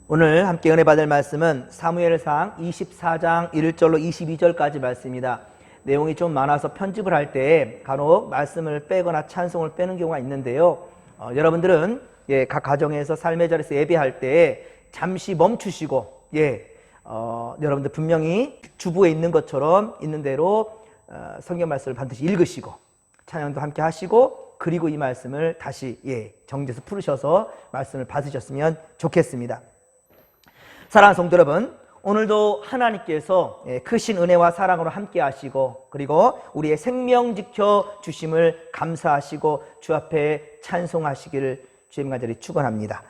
오늘 함께 은혜 받을 말씀은 사무엘상 24장 1절로 22절까지 말씀입니다. 내용이 좀 많아서 편집을 할 때 간혹 말씀을 빼거나 찬송을 빼는 경우가 있는데요. 여러분들은 각 가정에서 삶의 자리에서 예배할 때 잠시 멈추시고 여러분들 분명히 주부에 있는 것처럼 있는 대로 성경 말씀을 반드시 읽으시고 찬양도 함께 하시고 그리고 이 말씀을 다시 정지해서 풀으셔서 말씀을 받으셨으면 좋겠습니다. 사랑하는 성도 여러분, 오늘도 하나님께서 크신 은혜와 사랑으로 함께 하시고 그리고 우리의 생명 지켜 주심을 감사하시고 주 앞에 찬송하시기를 주님 간절히 축원합니다.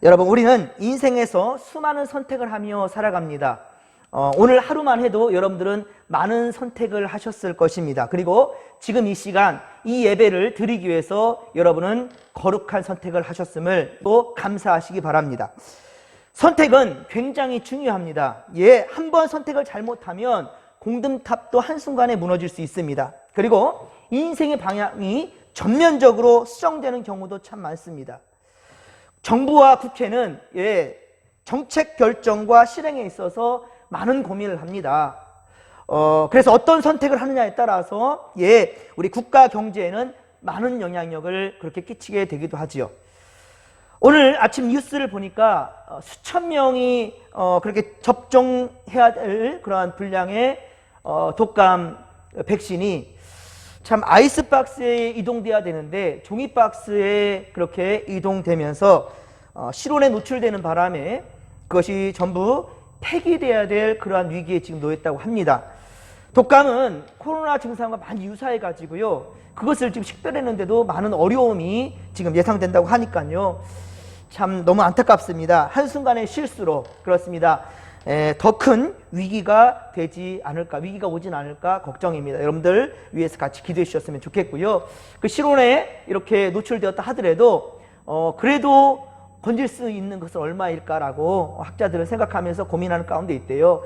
여러분, 우리는 인생에서 수많은 선택을 하며 살아갑니다. 오늘 하루만 해도 여러분들은 많은 선택을 하셨을 것입니다. 그리고 지금 이 시간 이 예배를 드리기 위해서 여러분은 거룩한 선택을 하셨음을 또 감사하시기 바랍니다. 선택은 굉장히 중요합니다. 한 번 선택을 잘못하면 공든탑도 한순간에 무너질 수 있습니다. 그리고 인생의 방향이 전면적으로 수정되는 경우도 참 많습니다. 정부와 국회는 정책 결정과 실행에 있어서 많은 고민을 합니다. 그래서 어떤 선택을 하느냐에 따라서 우리 국가 경제에는 많은 영향력을 그렇게 끼치게 되기도 하지요. 오늘 아침 뉴스를 보니까 수천 명이 그렇게 접종해야 될 그러한 분량의 독감 백신이 참 아이스박스에 이동돼야 되는데 종이박스에 그렇게 이동되면서 실온에 노출되는 바람에 그것이 전부 폐기돼야 될 그러한 위기에 지금 놓였다고 합니다. 독감은 코로나 증상과 많이 유사해 가지고요, 그것을 지금 식별했는데도 많은 어려움이 지금 예상된다고 하니까요, 참 너무 안타깝습니다. 한순간의 실수로 그렇습니다. 더 큰 위기가 되지 않을까, 위기가 오진 않을까 걱정입니다. 여러분들 위해서 같이 기도해 주셨으면 좋겠고요. 그 실온에 이렇게 노출되었다 하더라도 그래도 건질 수 있는 것은 얼마일까라고 학자들은 생각하면서 고민하는 가운데 있대요.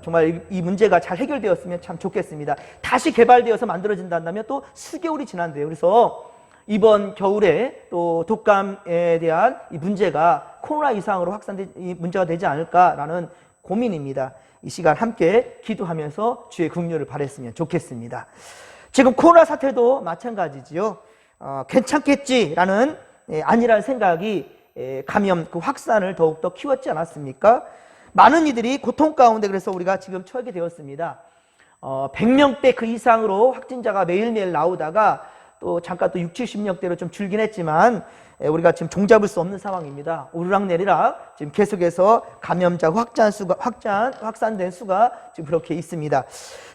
정말 이 문제가 잘 해결되었으면 참 좋겠습니다. 다시 개발되어서 만들어진다면 또 수개월이 지난대요. 그래서 이번 겨울에 또 독감에 대한 이 문제가 코로나 이상으로 확산된 이 문제가 되지 않을까라는 고민입니다. 이 시간 함께 기도하면서 주의 긍휼을 바랬으면 좋겠습니다. 지금 코로나 사태도 마찬가지지요. 괜찮겠지라는 아니라는 생각이 감염 그 확산을 더욱더 키웠지 않았습니까? 많은 이들이 고통 가운데 그래서 우리가 지금 처하게 되었습니다. 100명대 그 이상으로 확진자가 매일매일 나오다가 또 잠깐 또 60, 70명대로 좀 줄긴 했지만 우리가 지금 종잡을 수 없는 상황입니다. 오르락내리락 지금 계속해서 감염자 확산된 수가 지금 그렇게 있습니다.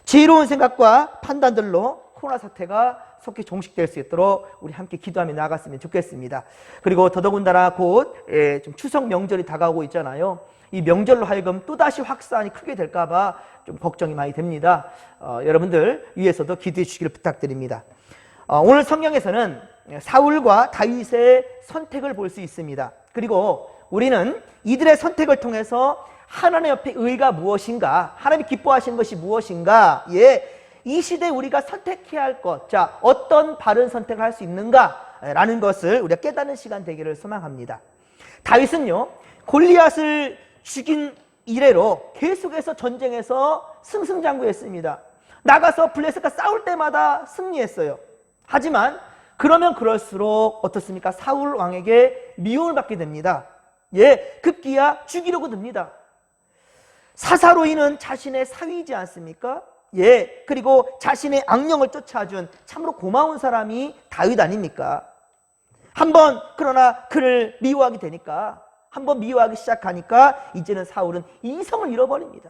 지혜로운 생각과 판단들로 코로나 사태가 속히 종식될 수 있도록 우리 함께 기도하며 나아갔으면 좋겠습니다. 그리고 더더군다나 곧 좀 추석 명절이 다가오고 있잖아요. 이 명절로 하여금 또다시 확산이 크게 될까봐 좀 걱정이 많이 됩니다. 여러분들 위해서도 기도해 주시기를 부탁드립니다. 오늘 성경에서는 사울과 다윗의 선택을 볼 수 있습니다. 그리고 우리는 이들의 선택을 통해서 하나님 옆에 의가 무엇인가, 하나님이 기뻐하시는 것이 무엇인가, 이 시대에 우리가 선택해야 할 것, 어떤 바른 선택을 할 수 있는가라는 것을 우리가 깨닫는 시간 되기를 소망합니다. 다윗은요, 골리앗을 죽인 이래로 계속해서 전쟁에서 승승장구했습니다. 나가서 블레셋과 싸울 때마다 승리했어요. 하지만 그러면 그럴수록 어떻습니까? 사울 왕에게 미움을 받게 됩니다. 급기야 죽이려고 듭니다. 사사로이는 자신의 사위이지 않습니까? 그리고 자신의 악령을 쫓아준 참으로 고마운 사람이 다윗 아닙니까? 그러나 그를 미워하게 되니까, 한번 미워하기 시작하니까 이제는 사울은 이성을 잃어버립니다.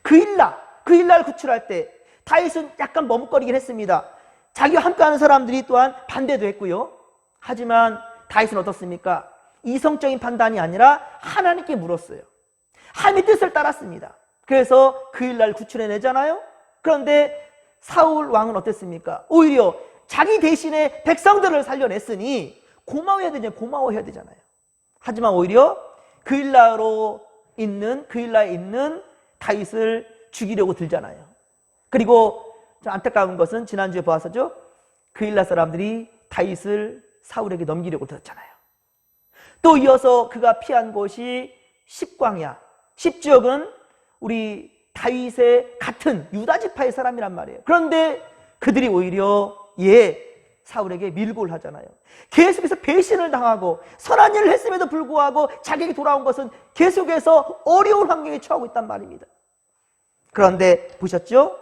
그 일날 구출할 때 다윗은 약간 머뭇거리긴 했습니다. 자기와 함께하는 사람들이 또한 반대도 했고요. 하지만 다윗은 어떻습니까? 이성적인 판단이 아니라 하나님께 물었어요. 하나님의 뜻을 따랐습니다. 그래서 그 일날 구출해내잖아요. 그런데 사울 왕은 어땠습니까? 오히려 자기 대신에 백성들을 살려냈으니 고마워해야 되잖아요. 하지만 오히려 그 일라에 있는 다윗을 죽이려고 들잖아요. 그리고 안타까운 것은 지난주에 보았었죠. 그 일라 사람들이 다윗을 사울에게 넘기려고 들었잖아요. 또 이어서 그가 피한 곳이 십광야, 십지역은 우리 다윗의 같은 유다 지파의 사람이란 말이에요. 그런데 그들이 오히려 사울에게 밀고를 하잖아요. 계속해서 배신을 당하고 선한 일을 했음에도 불구하고 자기에게 돌아온 것은 계속해서 어려운 환경에 처하고 있단 말입니다. 그런데 보셨죠?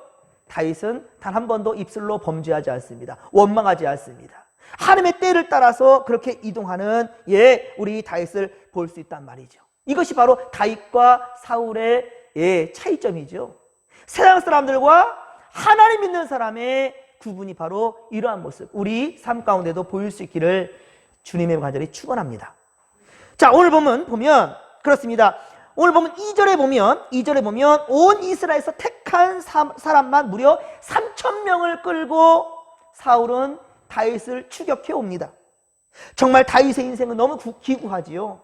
다윗은 단 한 번도 입술로 범죄하지 않습니다. 원망하지 않습니다. 하나님의 때를 따라서 그렇게 이동하는 우리 다윗을 볼 수 있단 말이죠. 이것이 바로 다윗과 사울의 차이점이죠. 세상 사람들과 하나님 믿는 사람의 구분이 바로 이러한 모습, 우리 삶 가운데도 보일 수 있기를 주님의 간절히 축원합니다. 자, 오늘 보면 그렇습니다. 오늘 보면 2절에 보면 온 이스라엘에서 택한 사람만 무려 3,000명을 끌고 사울은 다윗을 추격해 옵니다. 정말 다윗의 인생은 너무 기구하지요.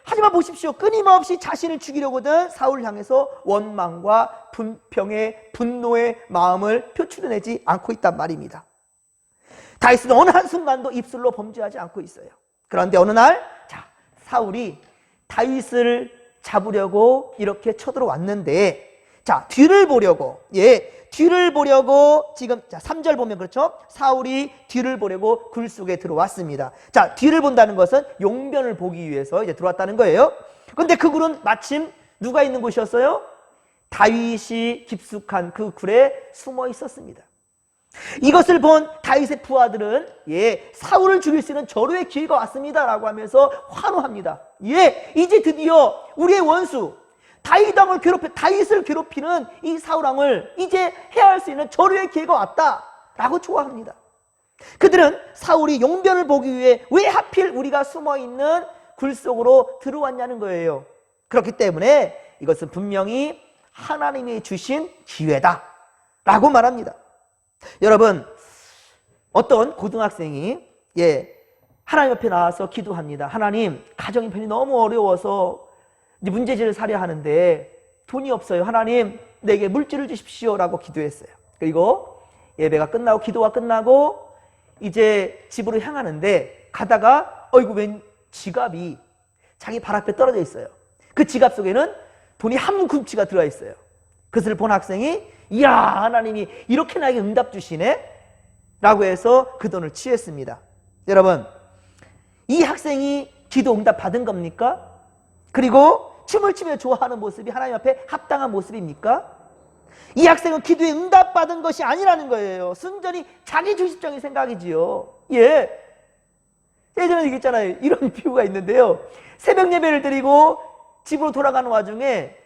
하지만 보십시오. 끊임없이 자신을 죽이려고 든 사울을 향해서 원망과 분평의 분노의 마음을 표출해내지 않고 있단 말입니다. 다윗은 어느 한순간도 입술로 범죄하지 않고 있어요. 그런데 어느 날 사울이 다윗을 잡으려고 이렇게 쳐들어왔는데 뒤를 보려고 지금 3절 보면 그렇죠? 사울이 뒤를 보려고 굴 속에 들어왔습니다. 뒤를 본다는 것은 용변을 보기 위해서 이제 들어왔다는 거예요. 그런데 그 굴은 마침 누가 있는 곳이었어요? 다윗이 깊숙한 그 굴에 숨어 있었습니다. 이것을 본 다윗의 부하들은 사울을 죽일 수 있는 절호의 기회가 왔습니다 라고 하면서 환호합니다. 이제 드디어 우리의 원수 다윗을 괴롭히는 이 사울왕을 이제 해할 수 있는 절호의 기회가 왔다라고 좋아합니다. 그들은 사울이 용변을 보기 위해 왜 하필 우리가 숨어있는 굴 속으로 들어왔냐는 거예요. 그렇기 때문에 이것은 분명히 하나님이 주신 기회다라고 말합니다. 여러분, 어떤 고등학생이 하나님 옆에 나와서 기도합니다. 하나님, 가정 형편이 너무 어려워서 문제집을 사려 하는데 돈이 없어요. 하나님, 내게 물질을 주십시오 라고 기도했어요. 그리고 예배가 끝나고 기도가 끝나고 이제 집으로 향하는데 가다가 웬 지갑이 자기 발 앞에 떨어져 있어요. 그 지갑 속에는 돈이 한 뭉치가 들어가 있어요. 그것을 본 학생이 이야, 하나님이 이렇게 나에게 응답 주시네 라고 해서 그 돈을 취했습니다. 여러분, 이 학생이 기도 응답 받은 겁니까? 그리고 춤을 추며 좋아하는 모습이 하나님 앞에 합당한 모습입니까? 이 학생은 기도에 응답받은 것이 아니라는 거예요. 순전히 자기 주식적인 생각이지요. 예전에 얘기했잖아요. 이런 비유가 있는데요. 새벽 예배를 드리고 집으로 돌아가는 와중에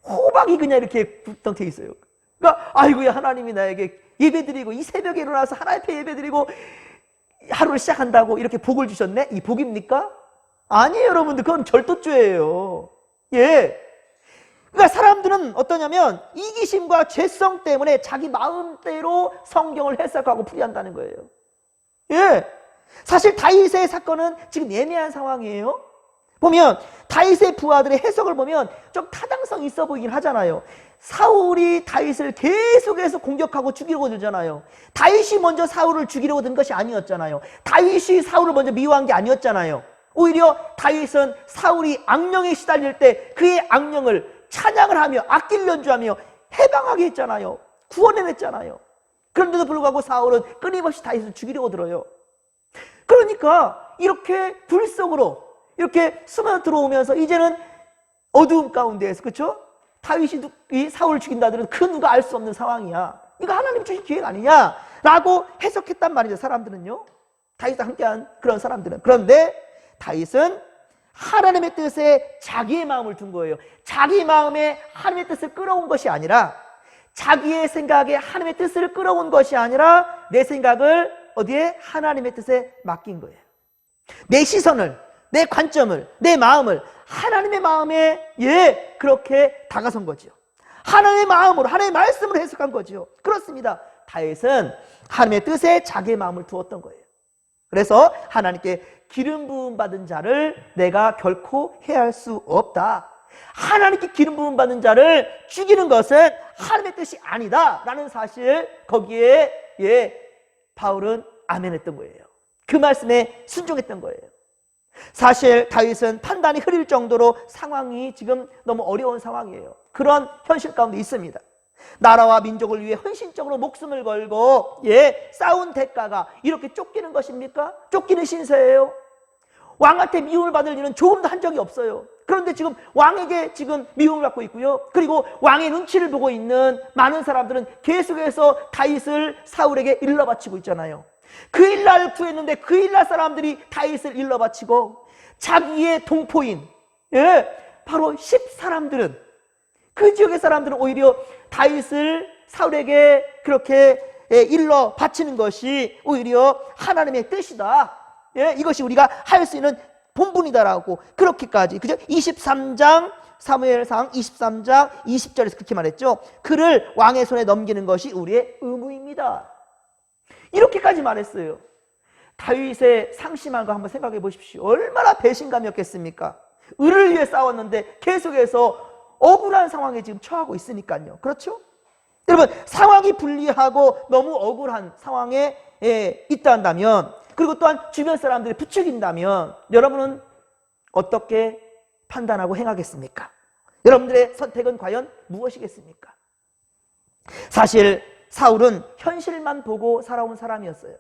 호박이 그냥 이렇게 굽덩태 있어요. 그러니까 아이고야, 하나님이 나에게 예배 드리고 이 새벽에 일어나서 하나님 앞에 예배 드리고 하루를 시작한다고 이렇게 복을 주셨네? 이 복입니까? 아니에요, 여러분들. 그건 절도죄예요. 그러니까 사람들은 어떠냐면 이기심과 죄성 때문에 자기 마음대로 성경을 해석하고 풀이한다는 거예요. 사실 다윗의 사건은 지금 애매한 상황이에요. 보면 다윗의 부하들의 해석을 보면 좀 타당성이 있어 보이긴 하잖아요. 사울이 다윗을 계속해서 공격하고 죽이려고 들잖아요. 다윗이 먼저 사울을 죽이려고 든 것이 아니었잖아요. 다윗이 사울을 먼저 미워한 게 아니었잖아요. 오히려 다윗은 사울이 악령에 시달릴 때 그의 악령을 찬양을 하며 악기를 연주하며 해방하게 했잖아요. 구원해냈잖아요. 그런데도 불구하고 사울은 끊임없이 다윗을 죽이려고 들어요. 그러니까 이렇게 불 속으로 이렇게 숨어 들어오면서 이제는 어두움 가운데에서, 그렇죠? 다윗이 사울을 죽인다더라도 그 누가 알 수 없는 상황이야. 이거 하나님 주신 기회가 아니냐라고 해석했단 말이죠. 사람들은요, 다윗과 함께한 그런 사람들은. 그런데 다윗은 하나님의 뜻에 자기의 마음을 둔 거예요. 자기 마음에 하나님의 뜻을 끌어온 것이 아니라, 자기의 생각에 하나님의 뜻을 끌어온 것이 아니라 내 생각을 어디에? 하나님의 뜻에 맡긴 거예요. 내 시선을, 내 관점을, 내 마음을 하나님의 마음에 그렇게 다가선 거죠. 하나님의 마음으로, 하나님의 말씀으로 해석한 거죠. 그렇습니다. 다윗은 하나님의 뜻에 자기의 마음을 두었던 거예요. 그래서 하나님께 기름 부음 받은 자를 내가 결코 해할 수 없다. 하나님께 기름 부음 받은 자를 죽이는 것은 하나님의 뜻이 아니다 라는 사실, 거기에 바울은 아멘했던 거예요. 그 말씀에 순종했던 거예요. 사실 다윗은 판단이 흐릴 정도로 상황이 지금 너무 어려운 상황이에요. 그런 현실 가운데 있습니다. 나라와 민족을 위해 헌신적으로 목숨을 걸고 싸운 대가가 이렇게 쫓기는 것입니까? 쫓기는 신세예요. 왕한테 미움을 받을 일은 조금도 한 적이 없어요. 그런데 지금 왕에게 지금 미움을 받고 있고요. 그리고 왕의 눈치를 보고 있는 많은 사람들은 계속해서 다윗을 사울에게 일러 바치고 있잖아요. 그 일날 구했는데 그 일날 사람들이 다윗을 일러 바치고 자기의 동포인 바로 10사람들은 그 지역의 사람들은 오히려 다윗을 사울에게 그렇게 일러 바치는 것이 오히려 하나님의 뜻이다. 이것이 우리가 할 수 있는 본분이다라고 그렇게까지 그죠? 23장 사무엘상 23장 20절에서 그렇게 말했죠. 그를 왕의 손에 넘기는 것이 우리의 의무입니다. 이렇게까지 말했어요. 다윗의 상심한 거 한번 생각해 보십시오. 얼마나 배신감이었겠습니까? 의를 위해 싸웠는데 계속해서 억울한 상황에 지금 처하고 있으니까요. 그렇죠? 여러분, 상황이 불리하고 너무 억울한 상황에 있다 한다면, 그리고 또한 주변 사람들이 부추긴다면 여러분은 어떻게 판단하고 행하겠습니까? 여러분들의 선택은 과연 무엇이겠습니까? 사실 사울은 현실만 보고 살아온 사람이었어요.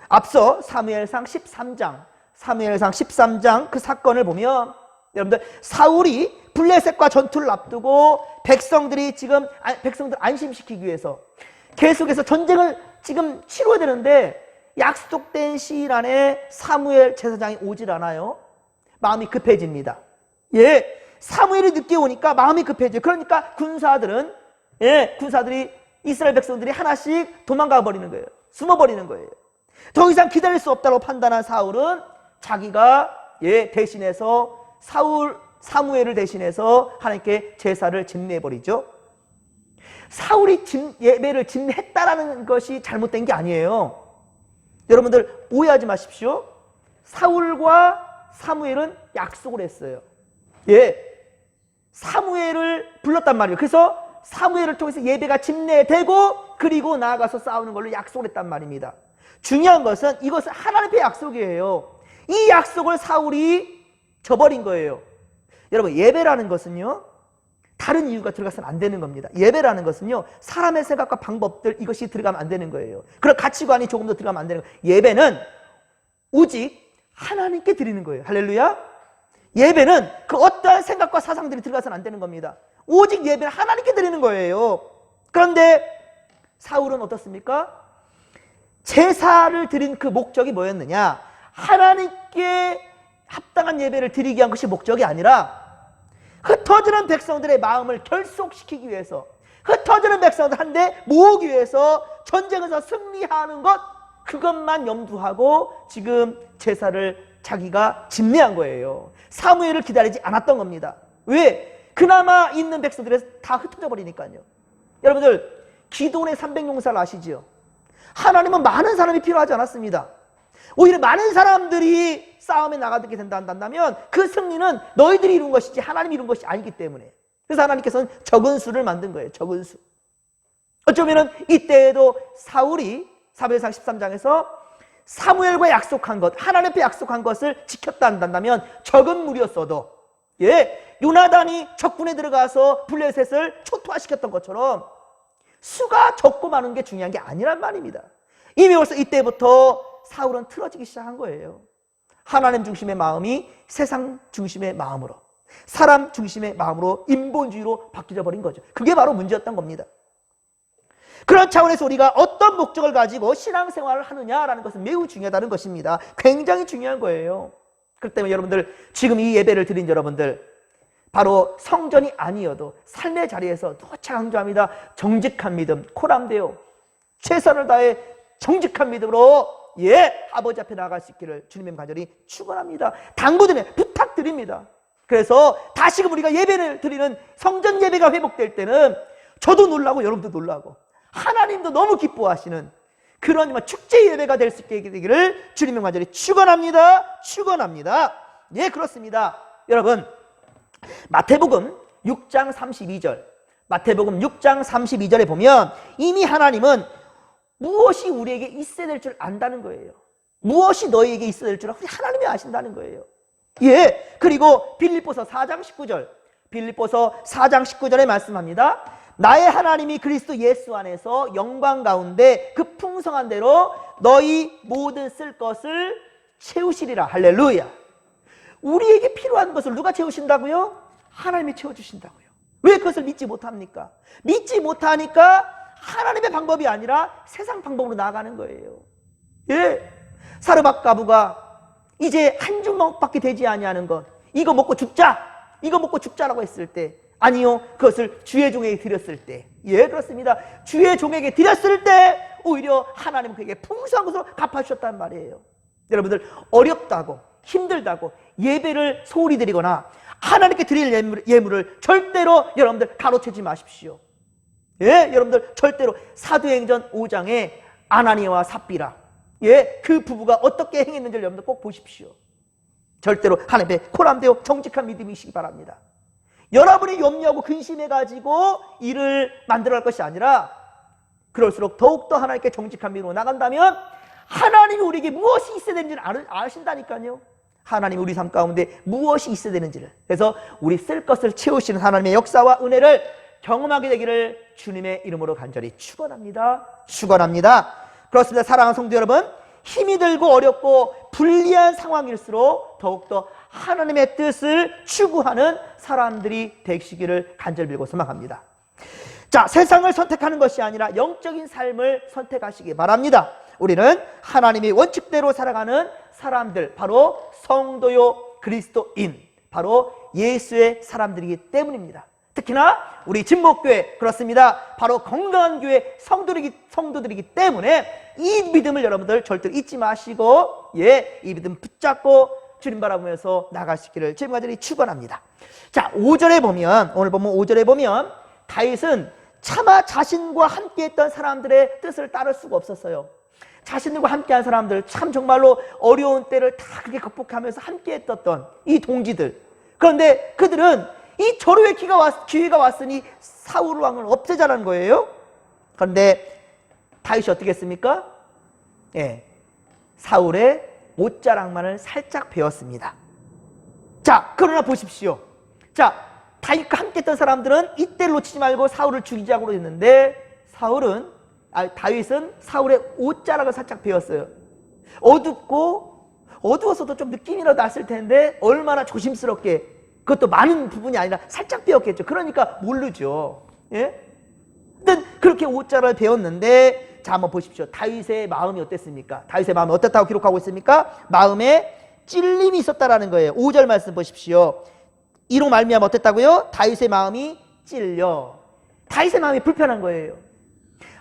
앞서 사무엘상 13장 그 사건을 보면 여러분들, 사울이 블레셋과 전투를 앞두고 백성들 안심시키기 위해서 계속해서 전쟁을 지금 치러야 되는데 약속된 시일 안에 사무엘 제사장이 오질 않아요. 마음이 급해집니다. 사무엘이 늦게 오니까 마음이 급해져요. 그러니까 군사들이 이스라엘 백성들이 하나씩 도망가 버리는 거예요. 숨어버리는 거예요. 더 이상 기다릴 수 없다고 판단한 사울은 자기가 대신해서 사무엘을 대신해서 하나님께 제사를 집례해버리죠. 사울이 예배를 집례했다라는 것이 잘못된 게 아니에요. 여러분들 오해하지 마십시오. 사울과 사무엘은 약속을 했어요. 사무엘을 불렀단 말이에요. 그래서 사무엘을 통해서 예배가 집례되고 그리고 나아가서 싸우는 걸로 약속을 했단 말입니다. 중요한 것은 이것은 하나님의 약속이에요. 이 약속을 사울이 저버린 거예요. 여러분, 예배라는 것은요, 다른 이유가 들어가서는 안 되는 겁니다. 예배라는 것은요, 사람의 생각과 방법들, 이것이 들어가면 안 되는 거예요. 그런 가치관이 조금 더 들어가면 안 되는 거예요. 예배는 오직 하나님께 드리는 거예요. 할렐루야. 예배는 그 어떠한 생각과 사상들이 들어가서는 안 되는 겁니다. 오직 예배는 하나님께 드리는 거예요. 그런데 사울은 어떻습니까? 제사를 드린 그 목적이 뭐였느냐? 하나님께 합당한 예배를 드리기 위한 것이 목적이 아니라 흩어지는 백성들의 마음을 결속시키기 위해서, 흩어지는 백성들 한데 모으기 위해서 전쟁에서 승리하는 것, 그것만 염두하고 지금 제사를 자기가 집례한 거예요. 사무엘을 기다리지 않았던 겁니다. 왜? 그나마 있는 백성들이 다 흩어져 버리니까요. 여러분들, 기도원의 300용사를 아시죠? 하나님은 많은 사람이 필요하지 않았습니다. 오히려 많은 사람들이 싸움에 나가게 된다면 그 승리는 너희들이 이룬 것이지 하나님이 이룬 것이 아니기 때문에, 그래서 하나님께서는 적은 수를 만든 거예요. 적은 수. 어쩌면 이때에도 사울이 사무엘상 13장에서 사무엘과 약속한 것, 하나님 앞에 약속한 것을 지켰다 한다면 적은 무리였어도 요나단이 적군에 들어가서 블레셋을 초토화시켰던 것처럼 수가 적고 많은 게 중요한 게 아니란 말입니다. 이미 벌써 이때부터 사울은 틀어지기 시작한 거예요. 하나님 중심의 마음이 세상 중심의 마음으로, 사람 중심의 마음으로, 인본주의로 바뀌어 버린 거죠. 그게 바로 문제였던 겁니다. 그런 차원에서 우리가 어떤 목적을 가지고 신앙생활을 하느냐라는 것은 매우 중요하다는 것입니다. 굉장히 중요한 거예요. 그렇기 때문에 여러분들, 지금 이 예배를 드린 여러분들, 바로 성전이 아니어도 삶의 자리에서 누차 강조합니다. 정직한 믿음, 코람데요, 최선을 다해 정직한 믿음으로 아버지 앞에 나아갈 수 있기를 주님의 간절히 축원합니다. 당부드립니다. 부탁드립니다. 그래서 다시금 우리가 예배를 드리는 성전 예배가 회복될 때는 저도 놀라고 여러분도 놀라고 하나님도 너무 기뻐하시는 그런 축제 예배가 될 수 있게 되기를 주님의 간절히 축원합니다. 축원합니다. 그렇습니다. 여러분, 마태복음 6장 32절에 보면 이미 하나님은 무엇이 우리에게 있어야 될 줄 안다는 거예요. 무엇이 너희에게 있어야 될 줄 우리 하나님이 아신다는 거예요. 예. 그리고 빌립보서 4장 19절. 빌립보서 4장 19절에 말씀합니다. 나의 하나님이 그리스도 예수 안에서 영광 가운데 그 풍성한 대로 너희 모든 쓸 것을 채우시리라. 할렐루야. 우리에게 필요한 것을 누가 채우신다고요? 하나님이 채워주신다고요. 왜 그것을 믿지 못합니까? 믿지 못하니까 하나님의 방법이 아니라 세상 방법으로 나아가는 거예요. 예. 사르밧 과부가 이제 한 주먹밖에 되지 아니하는 것, 이거 먹고 죽자, 이거 먹고 죽자라고 했을 때, 아니요, 그것을 주의 종에게 드렸을 때, 예, 그렇습니다. 주의 종에게 드렸을 때 오히려 하나님은 그에게 풍성한 것으로 갚아주셨단 말이에요. 여러분들, 어렵다고 힘들다고 예배를 소홀히 드리거나 하나님께 드릴 예물을 절대로 여러분들 가로채지 마십시오. 예, 여러분들 절대로 사도행전 5장에 아나니아와 삽비라, 예, 그 부부가 어떻게 행했는지를 여러분들 꼭 보십시오. 절대로 하나님의 코람되어 정직한 믿음이시기 바랍니다. 여러분이 염려하고 근심해가지고 일을 만들어갈 것이 아니라 그럴수록 더욱더 하나님께 정직한 믿음으로 나간다면 하나님이 우리에게 무엇이 있어야 되는지를 아신다니까요. 하나님이 우리 삶 가운데 무엇이 있어야 되는지를. 그래서 우리 쓸 것을 채우시는 하나님의 역사와 은혜를 경험하게 되기를 주님의 이름으로 간절히 축원합니다. 축원합니다. 그렇습니다. 사랑하는 성도 여러분, 힘이 들고 어렵고 불리한 상황일수록 더욱더 하나님의 뜻을 추구하는 사람들이 되시기를 간절히 빌고 소망합니다. 자, 세상을 선택하는 것이 아니라 영적인 삶을 선택하시기 바랍니다. 우리는 하나님의 원칙대로 살아가는 사람들, 바로 성도요 그리스도인, 바로 예수의 사람들이기 때문입니다. 특히나 우리 진목교회, 그렇습니다. 바로 건강한 교회 성도들이기 때문에 이 믿음을 여러분들 절대로 잊지 마시고, 예, 이 믿음 붙잡고 주님 바라보면서 나가시기를 주님 간절히 축원합니다. 자, 5절에 보면, 오늘 보면 5절에 보면 다윗은 차마 자신과 함께했던 사람들의 뜻을 따를 수가 없었어요. 자신들과 함께한 사람들, 참 정말로 어려운 때를 다 그렇게 극복하면서 함께했던 이 동지들, 그런데 그들은 이 절호의 기회가 왔으니 사울 왕을 없애자는 거예요. 그런데 다윗이 어떻게 했습니까? 예, 사울의 옷자락만을 살짝 베었습니다. 자, 그러나 보십시오. 자, 다윗과 함께했던 사람들은 이때를 놓치지 말고 사울을 죽이자고 했는데 다윗은 사울의 옷자락을 살짝 베었어요. 어두워서도 좀 느낌이라도 났을 텐데 얼마나 조심스럽게, 그것도 많은 부분이 아니라 살짝 베었겠죠. 그러니까 모르죠. 예? 근데 그렇게 옷자락을 베었는데, 자, 한번 보십시오. 다윗의 마음이 어땠습니까? 다윗의 마음이 어떻다고 기록하고 있습니까? 마음에 찔림이 있었다라는 거예요. 5절 말씀 보십시오. 이로 말미암아 어땠다고요? 다윗의 마음이 찔려. 다윗의 마음이 불편한 거예요.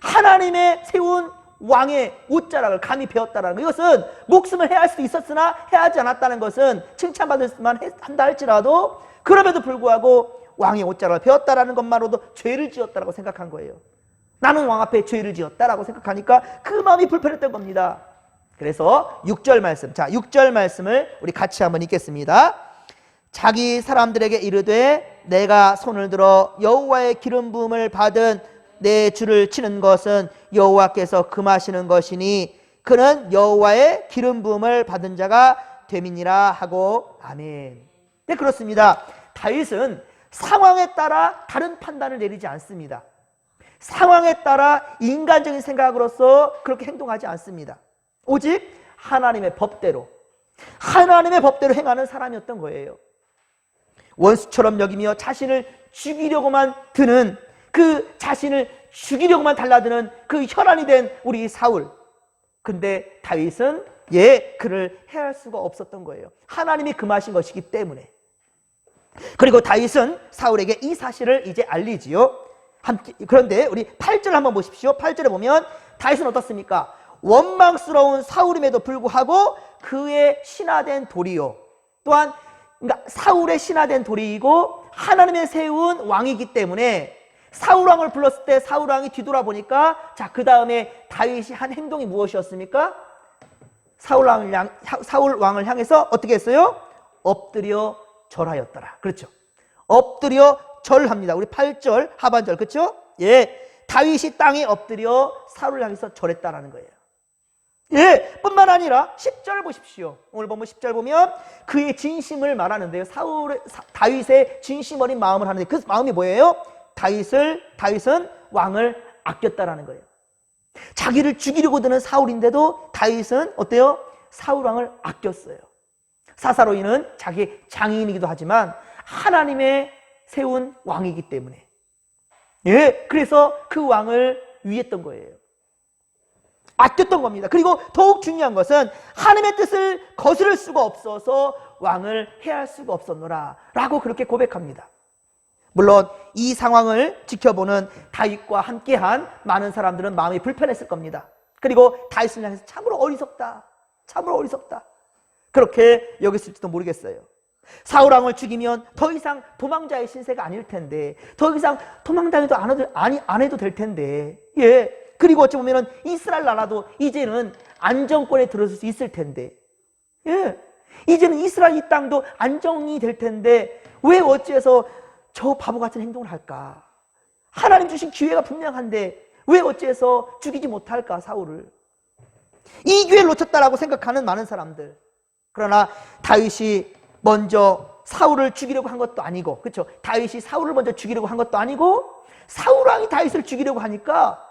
하나님의 세운 왕의 옷자락을 감히 베었다는 것, 이것은 목숨을 해할 수도 있었으나 해하지 않았다는 것은 칭찬받을 수만 한다 할지라도, 그럼에도 불구하고 왕의 옷자락을 베었다라는 것만으로도 죄를 지었다라고 생각한 거예요. 나는 왕 앞에 죄를 지었다라고 생각하니까 그 마음이 불편했던 겁니다. 그래서 6절 말씀, 자, 6절 말씀을 우리 같이 한번 읽겠습니다. 자기 사람들에게 이르되 내가 손을 들어 여호와의 기름 부음을 받은 내 주를 치는 것은 여호와께서 금하시는 것이니 그는 여호와의 기름 부음을 받은 자가 됨이니라 하고, 아멘. 네, 그렇습니다. 다윗은 상황에 따라 다른 판단을 내리지 않습니다. 상황에 따라 인간적인 생각으로서 그렇게 행동하지 않습니다. 오직 하나님의 법대로 행하는 사람이었던 거예요. 원수처럼 여기며 자신을 죽이려고만 드는, 그 자신을 죽이려고만 달라드는 그 혈안이 된 우리 사울. 근데 다윗은 그를 해할 수가 없었던 거예요. 하나님이 금하신 것이기 때문에. 그리고 다윗은 사울에게 이 사실을 이제 알리지요. 그런데 우리 8절 한번 보십시오. 8절에 보면 다윗은 어떻습니까? 원망스러운 사울임에도 불구하고 그의 신하된 도리요, 또한 그러니까 사울의 신하된 도리이고 하나님의 세운 왕이기 때문에 사울 왕을 불렀을 때 사울 왕이 뒤돌아보니까, 자, 그 다음에 다윗이 한 행동이 무엇이었습니까? 사울 왕을 향해서 어떻게 했어요? 엎드려 절하였더라. 그렇죠. 엎드려 절합니다. 우리 8절 하반절, 그렇죠? 예, 다윗이 땅에 엎드려 사울을 향해서 절했다라는 거예요. 예, 뿐만 아니라 10절 보십시오. 오늘 보면 10절 보면 그의 진심을 말하는데요. 다윗의 진심 어린 마음을 하는데 그 마음이 뭐예요? 다윗은 왕을 아꼈다라는 거예요. 자기를 죽이려고 드는 사울인데도 다윗은 어때요? 사울 왕을 아꼈어요. 사사로이는 자기 장인이기도 하지만 하나님의 세운 왕이기 때문에, 예, 그래서 그 왕을 위했던 거예요. 아꼈던 겁니다. 그리고 더욱 중요한 것은 하나님의 뜻을 거스를 수가 없어서 왕을 해할 수가 없었노라 라고 그렇게 고백합니다. 물론 이 상황을 지켜보는 다윗과 함께한 많은 사람들은 마음이 불편했을 겁니다. 그리고 다윗을 향해서 참으로 어리석다, 참으로 어리석다, 그렇게 여겼을지도 모르겠어요. 사울왕을 죽이면 더 이상 도망자의 신세가 아닐 텐데, 더 이상 도망다니도 안 해도 될 텐데, 예, 그리고 어찌 보면은 이스라엘 나라도 이제는 안정권에 들어설 수 있을 텐데, 예, 이제는 이스라엘 이 땅도 안정이 될 텐데 왜 어찌해서 저 바보 같은 행동을 할까? 하나님 주신 기회가 분명한데 왜 어찌해서 죽이지 못할까, 사울을? 이 기회를 놓쳤다라고 생각하는 많은 사람들. 그러나 다윗이 먼저 사울을 죽이려고 한 것도 아니고, 그렇죠? 다윗이 사울을 먼저 죽이려고 한 것도 아니고 사울 왕이 다윗을 죽이려고 하니까,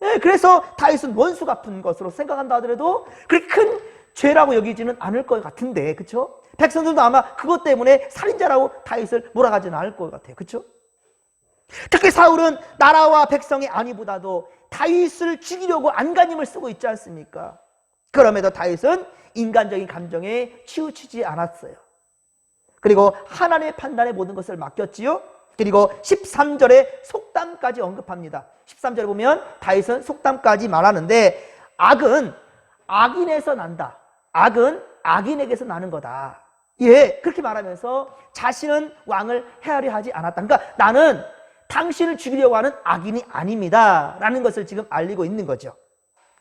예, 그래서 다윗은 원수 갚은 것으로 생각한다 하더라도 그렇게 큰 죄라고 여기지는 않을 것 같은데, 그렇죠? 백성들도 아마 그것 때문에 살인자라고 다윗을 몰아가지는 않을 것 같아요, 그렇죠? 특히 사울은 나라와 백성의 안위보다도 다윗을 죽이려고 안간힘을 쓰고 있지 않습니까? 그럼에도 다윗은 인간적인 감정에 치우치지 않았어요. 그리고 하나님의 판단에 모든 것을 맡겼지요. 그리고 13절에 속담까지 언급합니다. 13절에 보면 다윗은 속담까지 말하는데, 악은 악인에서 난다, 악은 악인에게서 나는 거다, 예, 그렇게 말하면서 자신은 왕을 해하려 하지 않았다. 그러니까 나는 당신을 죽이려고 하는 악인이 아닙니다 라는 것을 지금 알리고 있는 거죠.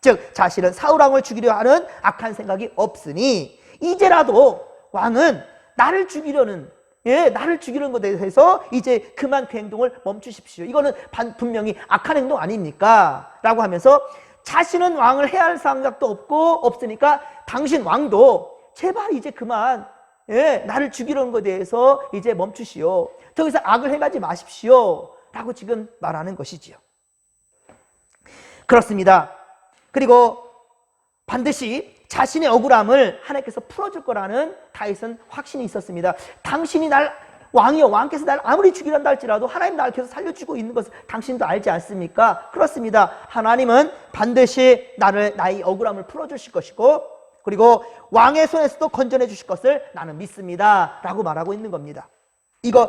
즉 자신은 사울왕을 죽이려 하는 악한 생각이 없으니 이제라도 왕은 나를 죽이려는, 예, 나를 죽이려는 것에 대해서 이제 그만 그 행동을 멈추십시오. 이거는 분명히 악한 행동 아닙니까? 라고 하면서 자신은 왕을 해야 할 생각도 없으니까 당신 왕도 제발 이제 그만, 예, 나를 죽이려는 것에 대해서 이제 멈추시오. 더 이상 악을 행하지 마십시오 라고 지금 말하는 것이지요. 그렇습니다. 그리고 반드시 자신의 억울함을 하나님께서 풀어줄 거라는 다윗은 확신이 있었습니다. 당신이 날 왕이요, 왕께서 날 아무리 죽이란다 할지라도 하나님 나를 계속 살려주고 있는 것을 당신도 알지 않습니까? 그렇습니다. 하나님은 반드시 나의 억울함을 풀어주실 것이고, 그리고 왕의 손에서도 건져내 주실 것을 나는 믿습니다 라고 말하고 있는 겁니다.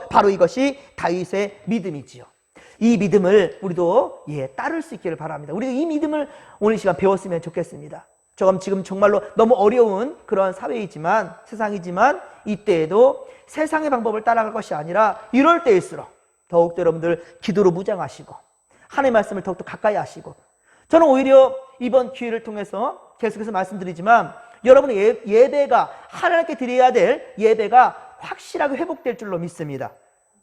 바로 이것이 다윗의 믿음이지요. 이 믿음을 우리도, 예, 따를 수 있기를 바랍니다. 우리도 이 믿음을 오늘 시간 배웠으면 좋겠습니다. 지금 정말로 너무 어려운 그런 사회이지만, 세상이지만 이때에도 세상의 방법을 따라갈 것이 아니라 이럴 때일수록 더욱더 여러분들 기도로 무장하시고 하나님의 말씀을 더욱더 가까이 하시고, 저는 오히려 이번 기회를 통해서 계속해서 말씀드리지만 여러분의 예배가, 하나님께 드려야 될 예배가 확실하게 회복될 줄로 믿습니다.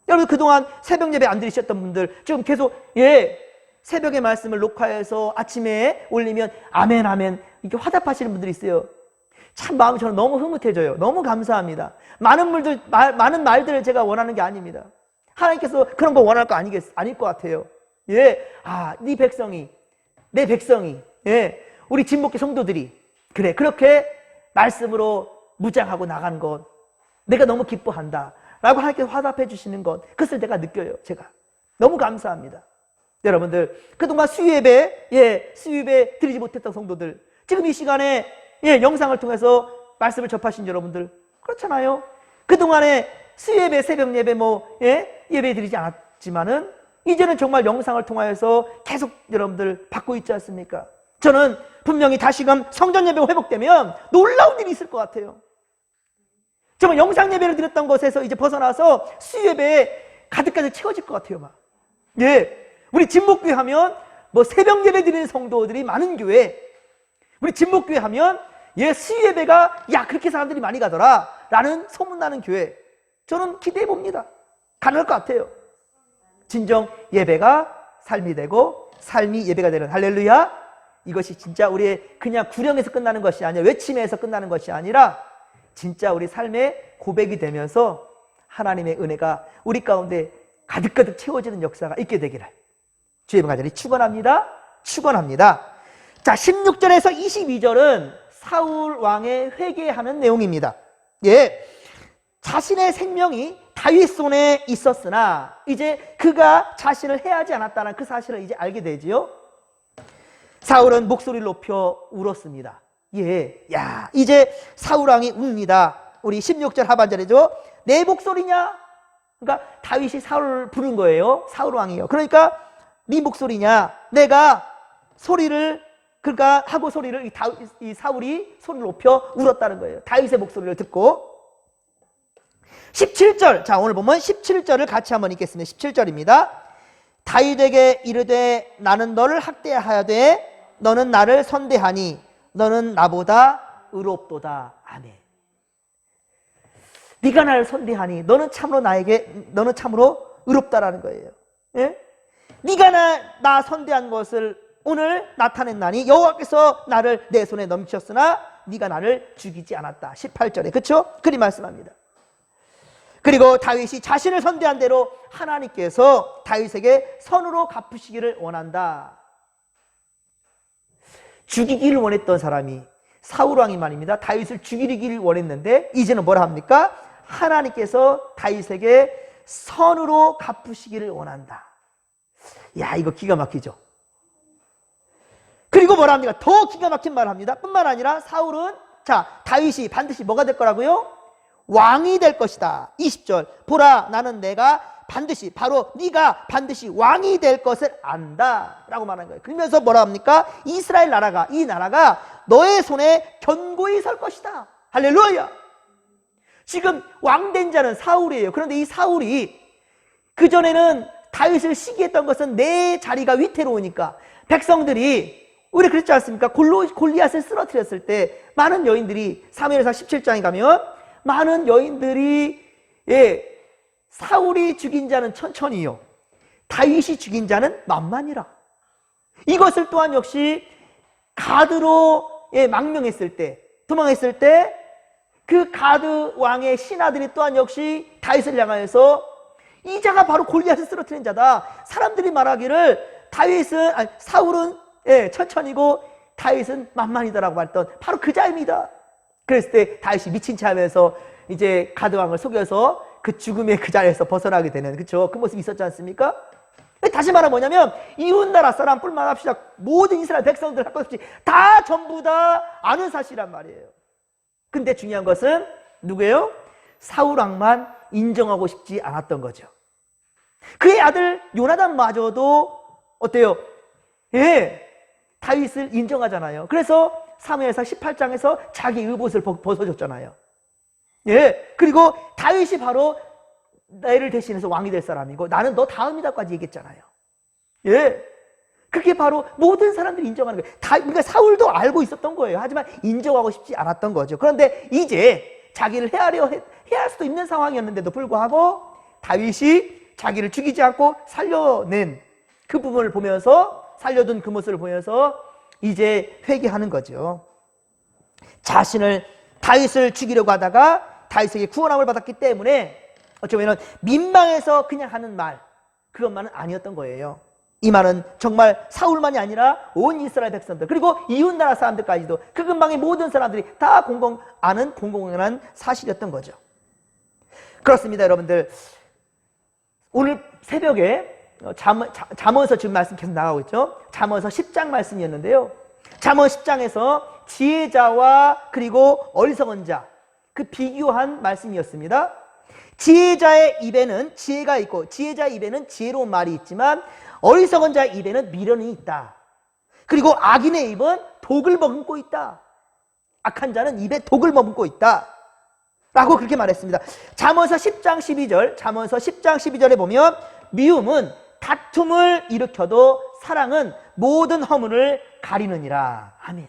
여러분 그동안 새벽 예배 안 드리셨던 분들 지금 계속, 예, 새벽의 말씀을 녹화해서 아침에 올리면 아멘 아멘 이렇게 화답하시는 분들이 있어요. 참 마음이 저는 너무 흐뭇해져요. 너무 감사합니다. 많은 말들을 제가 원하는 게 아닙니다. 하나님께서 그런 거 원할 거 아닐 것 같아요. 예, 네 백성이, 내 백성이, 예, 우리 진목교 성도들이 그래, 그렇게 말씀으로 무장하고 나가는 것 내가 너무 기뻐한다 라고 하나님께서 화답해 주시는 것, 그것을 내가 느껴요. 제가 너무 감사합니다. 여러분들 그동안 수요예배, 예, 수요예배 드리지 못했던 성도들, 지금 이 시간에, 예, 영상을 통해서 말씀을 접하신 여러분들, 그렇잖아요. 그동안에 수요예배, 새벽 예배 예배 드리지 않았지만은 이제는 정말 영상을 통하여서 계속 여러분들 받고 있지 않습니까? 저는 분명히 다시금 성전 예배가 회복되면 놀라운 일이 있을 것 같아요. 정말 영상 예배를 드렸던 것에서 이제 벗어나서 수요 예배에 가득가득 채워질 것 같아요, 막. 예. 우리 진목교회 하면 새벽 예배 드리는 성도들이 많은 교회, 우리 진목교회 하면, 예, 수요 예배가 그렇게 사람들이 많이 가더라 라는 소문나는 교회, 저는 기대해 봅니다. 가능할 것 같아요. 진정 예배가 삶이 되고 삶이 예배가 되는, 할렐루야. 이것이 진짜 우리의 그냥 구령에서 끝나는 것이 아니라 외침에서 끝나는 것이 아니라 진짜 우리 삶의 고백이 되면서 하나님의 은혜가 우리 가운데 가득가득 채워지는 역사가 있게 되기를 주의 간절히 축원합니다. 축원합니다. 자, 16절에서 22절은 사울 왕의 회개하는 내용입니다. 예, 자신의 생명이 다윗 손에 있었으나 이제 그가 자신을 해하지 않았다는 그 사실을 이제 알게 되지요. 사울은 목소리를 높여 울었습니다. 예, 야, 이제 사울 왕이 웁니다. 우리 16절 하반절이죠. 내 목소리냐? 그러니까 다윗이 사울을 부른 거예요. 사울 왕이요. 그러니까 네 목소리냐? 내가 소리를 그러니까 하고 소리를 이 사울이 손을 높여 울었다는 거예요. 다윗의 목소리를 듣고 17절, 자 오늘 보면 17절을 같이 한번 읽겠습니다. 17절입니다. 다윗에게 이르되 나는 너를 학대하여되 너는 나를 선대하니 너는 나보다 의롭도다. 아멘. 네가 나를 선대하니 너는 참으로 의롭다라는 거예요. 예? 네가 나 선대한 것을 오늘 나타냈나니 여호와께서 나를 내 손에 넘기셨으나 네가 나를 죽이지 않았다. 18절에 그렇죠? 그리 말씀합니다. 그리고 다윗이 자신을 선대한 대로 하나님께서 다윗에게 선으로 갚으시기를 원한다. 죽이기를 원했던 사람이 사울 왕이 말입니다. 다윗을 죽이기를 원했는데 이제는 뭐라 합니까? 하나님께서 다윗에게 선으로 갚으시기를 원한다. 야, 이거 기가 막히죠. 그리고 뭐라 합니까? 더 기가 막힌 말을 합니다. 뿐만 아니라 사울은 다윗이 반드시 뭐가 될 거라고요? 왕이 될 것이다. 20절 보라 나는 내가 반드시 바로 네가 반드시 왕이 될 것을 안다 라고 말하는 거예요. 그러면서 뭐라 합니까? 이스라엘 나라가 이 나라가 너의 손에 견고히 설 것이다. 할렐루야. 지금 왕된 자는 사울이에요. 그런데 이 사울이 그전에는 다윗을 시기했던 것은 내 자리가 위태로우니까 백성들이 우리 그랬지 않습니까? 골리앗을 쓰러뜨렸을 때 많은 여인들이 사무엘상 17장에 가면 많은 여인들이 사울이 죽인 자는 천천히요 다윗이 죽인 자는 만만이라. 이것을 또한 역시 가드로 망명했을 때 도망했을 때 그 가드 왕의 신하들이 또한 역시 다윗을 향하여서 이 자가 바로 골리앗을 쓰러뜨린 자다. 사람들이 말하기를 사울은 천천히고 다윗은 만만이다라고 말했던 바로 그 자입니다. 그랬을 때 다윗이 미친 체 하면서 이제 가드왕을 속여서 그 죽음의 그 자리에서 벗어나게 되는 그쵸? 그 모습이 있었지 않습니까? 다시 말하면 뭐냐면 이웃나라 사람뿐만 합시다 모든 이스라엘 백성들 할 것 없이 다 전부 다 아는 사실이란 말이에요. 근데 중요한 것은 누구예요? 사울왕만 인정하고 싶지 않았던 거죠. 그의 아들 요나단마저도 어때요? 다윗을 인정하잖아요. 그래서 사무엘상 18장에서 자기 의봇을 벗어줬잖아요. 그리고 다윗이 바로 나를 대신해서 왕이 될 사람이고 나는 너 다음이다까지 얘기했잖아요. 그게 바로 모든 사람들이 인정하는 거예요. 그러니까 사울도 알고 있었던 거예요. 하지만 인정하고 싶지 않았던 거죠. 그런데 이제 자기를 해할 수도 있는 상황이었는데도 불구하고 다윗이 자기를 죽이지 않고 살려낸 그 부분을 보면서 살려둔 그 모습을 보면서 이제 회개하는 거죠. 다윗을 죽이려고 하다가 다윗에게 구원함을 받았기 때문에 어쩌면 민망해서 그냥 하는 말 그것만은 아니었던 거예요. 이 말은 정말 사울만이 아니라 온 이스라엘 백성들 그리고 이웃나라 사람들까지도 그 근방의 모든 사람들이 다 아는 공공연한 사실이었던 거죠. 그렇습니다. 여러분들 오늘 새벽에 잠언서 지금 말씀 계속 나가고 있죠. 잠언서 10장 말씀이었는데요. 잠언 10장에서 지혜자와 그리고 어리석은 자 그 비교한 말씀이었습니다. 지혜자의 입에는 지혜가 있고 지혜자의 입에는 지혜로운 말이 있지만 어리석은 자의 입에는 미련이 있다. 그리고 악인의 입은 독을 머금고 있다. 악한 자는 입에 독을 머금고 있다 라고 그렇게 말했습니다. 잠언서 10장 12절에 보면 미움은 다툼을 일으켜도 사랑은 모든 허물을 가리느니라. 아멘.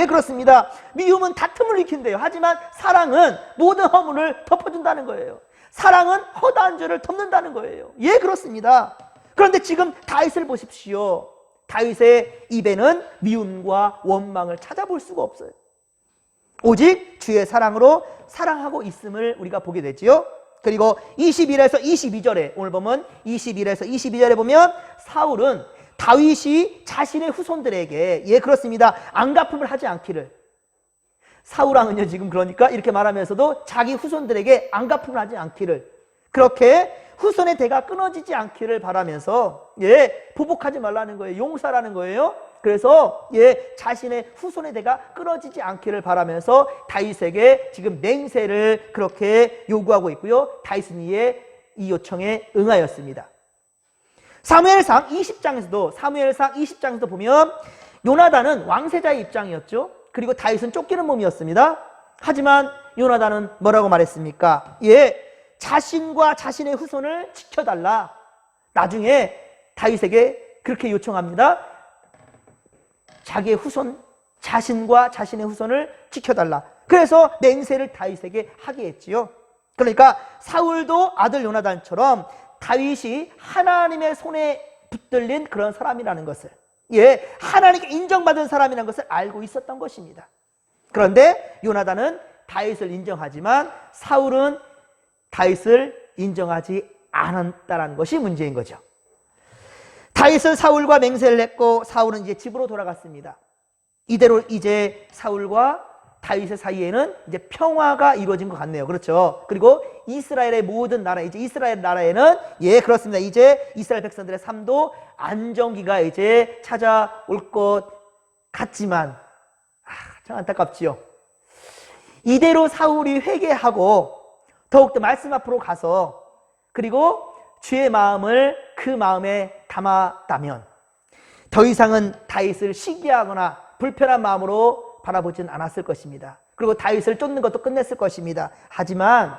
그렇습니다. 미움은 다툼을 일으킨대요. 하지만 사랑은 모든 허물을 덮어준다는 거예요. 사랑은 허다한 죄를 덮는다는 거예요. 그렇습니다. 그런데 지금 다윗을 보십시오. 다윗의 입에는 미움과 원망을 찾아볼 수가 없어요. 오직 주의 사랑으로 사랑하고 있음을 우리가 보게 되지요. 그리고 21에서 22절에 오늘 보면 21에서 22절에 보면 사울은 다윗이 자신의 후손들에게 그렇습니다. 안갚음을 하지 않기를, 사울왕은요 지금 그러니까 이렇게 말하면서도 자기 후손들에게 안갚음을 하지 않기를, 그렇게 후손의 대가 끊어지지 않기를 바라면서 보복하지 말라는 거예요. 용서라는 거예요. 그래서 자신의 후손의 대가 끊어지지 않기를 바라면서 다윗에게 지금 맹세를 그렇게 요구하고 있고요. 다윗은 이 요청에 응하였습니다. 사무엘상 20장에서도 보면 요나단은 왕세자의 입장이었죠. 그리고 다윗은 쫓기는 몸이었습니다. 하지만 요나단은 뭐라고 말했습니까? 자신과 자신의 후손을 지켜달라. 나중에 다윗에게 그렇게 요청합니다. 자기의 후손, 자신과 자신의 후손을 지켜달라. 그래서 맹세를 다윗에게 하게 했지요. 그러니까 사울도 아들 요나단처럼 다윗이 하나님의 손에 붙들린 그런 사람이라는 것을, 하나님께 인정받은 사람이라는 것을 알고 있었던 것입니다. 그런데 요나단은 다윗을 인정하지만 사울은 다윗을 인정하지 않았다는 것이 문제인 거죠. 다윗은 사울과 맹세를 했고 사울은 이제 집으로 돌아갔습니다. 이대로 이제 사울과 다윗의 사이에는 이제 평화가 이루어진 것 같네요. 그렇죠? 그리고 이스라엘의 모든 나라, 이제 이스라엘 나라에는 그렇습니다. 이제 이스라엘 백성들의 삶도 안정기가 이제 찾아올 것 같지만 참 안타깝지요. 이대로 사울이 회개하고 더욱더 말씀 앞으로 가서 그리고 주의 마음을 그 마음에 담았다면 더 이상은 다윗을 시기하거나 불편한 마음으로 바라보지는 않았을 것입니다. 그리고 다윗을 쫓는 것도 끝냈을 것입니다. 하지만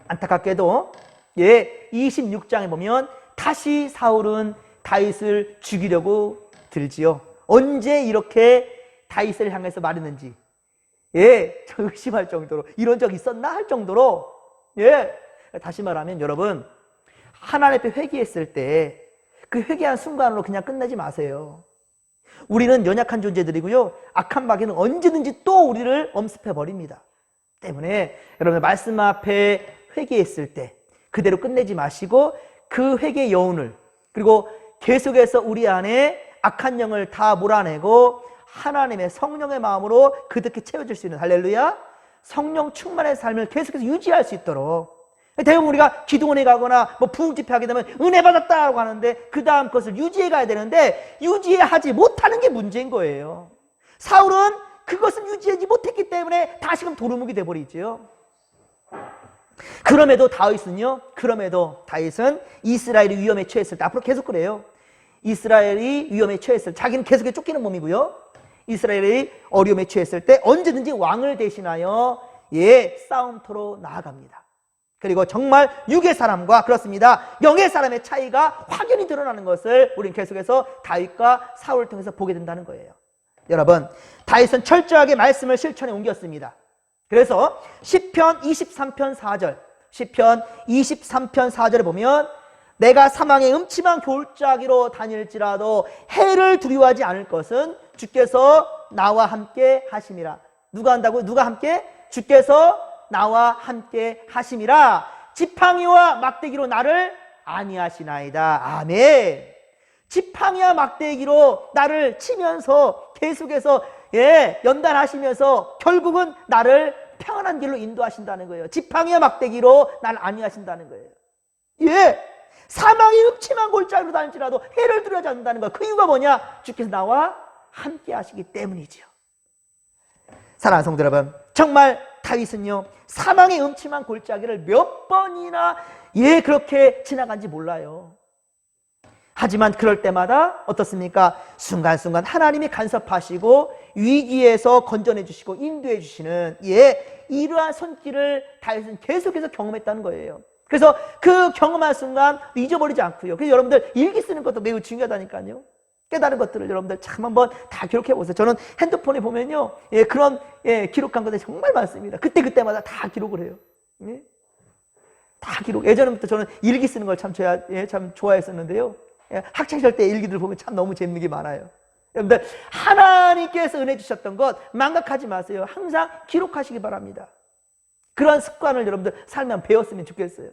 안타깝게도 26장에 보면 다시 사울은 다윗을 죽이려고 들지요. 언제 이렇게 다윗을 향해서 말했는지 저 의심할 정도로, 이런 적 있었나 할 정도로 다시 말하면 여러분, 하나님 앞에 회개했을 때 그 회개한 순간으로 그냥 끝내지 마세요. 우리는 연약한 존재들이고요, 악한 마귀는 언제든지 또 우리를 엄습해 버립니다. 때문에 여러분, 말씀 앞에 회개했을 때 그대로 끝내지 마시고 그 회개의 여운을, 그리고 계속해서 우리 안에 악한 영을 다 몰아내고 하나님의 성령의 마음으로 그득히 채워질 수 있는, 할렐루야, 성령 충만의 삶을 계속해서 유지할 수 있도록. 대부분 우리가 기도원에 가거나 부흥 집회하게 되면 은혜 받았다고 하는데 그 다음 것을 유지해 가야 되는데 유지하지 못하는 게 문제인 거예요. 사울은 그것을 유지하지 못했기 때문에 다시금 도루묵이 돼버리죠. 그럼에도 다윗은 이스라엘이 위험에 처했을 때, 앞으로 계속 그래요. 이스라엘이 위험에 처했을 때, 자기는 계속해 쫓기는 몸이고요, 이스라엘이 어려움에 처했을 때 언제든지 왕을 대신하여 싸움터로 나아갑니다. 그리고 정말 육의 사람과 그렇습니다, 영의 사람의 차이가 확연히 드러나는 것을 우리는 계속해서 다윗과 사울을 통해서 보게 된다는 거예요. 여러분, 다윗은 철저하게 말씀을 실천에 옮겼습니다. 그래서 시편 23편 4절, 시편 23편 4절에 보면 내가 사망의 음침한 골짜기로 다닐지라도 해를 두려워하지 않을 것은 주께서 나와 함께 하심이라. 누가 한다고? 누가 함께? 주께서 나와 함께 하심이라. 지팡이와 막대기로 나를 아니하시나이다. 아멘. 지팡이와 막대기로 나를 치면서 계속해서 연단하시면서 결국은 나를 평안한 길로 인도하신다는 거예요. 지팡이와 막대기로 나를 아니하신다는 거예요. 사망의 음침한 골짜기로 다닐지라도 해를 두려워하지 않는다는 거예요. 그 이유가 뭐냐? 주께서 나와 함께 하시기 때문이죠. 사랑하는 성도 여러분, 정말 다윗은요, 사망의 음침한 골짜기를 몇 번이나 그렇게 지나간지 몰라요. 하지만 그럴 때마다 어떻습니까? 순간순간 하나님이 간섭하시고 위기에서 건져내 주시고 인도해 주시는 이러한 손길을 다윗은 계속해서 경험했다는 거예요. 그래서 그 경험한 순간 잊어버리지 않고요. 그래서 여러분들 일기 쓰는 것도 매우 중요하다니까요. 깨달은 것들을 여러분들 참 한번 다 기록해 보세요. 저는 핸드폰에 보면요, 그런 기록한 것들이 정말 많습니다. 그때마다 다 기록을 해요. 다 기록. 예전부터 저는 일기 쓰는 걸 참 좋아했었는데요. 학창시절 때 일기들 보면 참 너무 재밌는 게 많아요. 여러분들, 하나님께서 은혜 주셨던 것 망각하지 마세요. 항상 기록하시기 바랍니다. 그런 습관을 여러분들 살면 배웠으면 좋겠어요.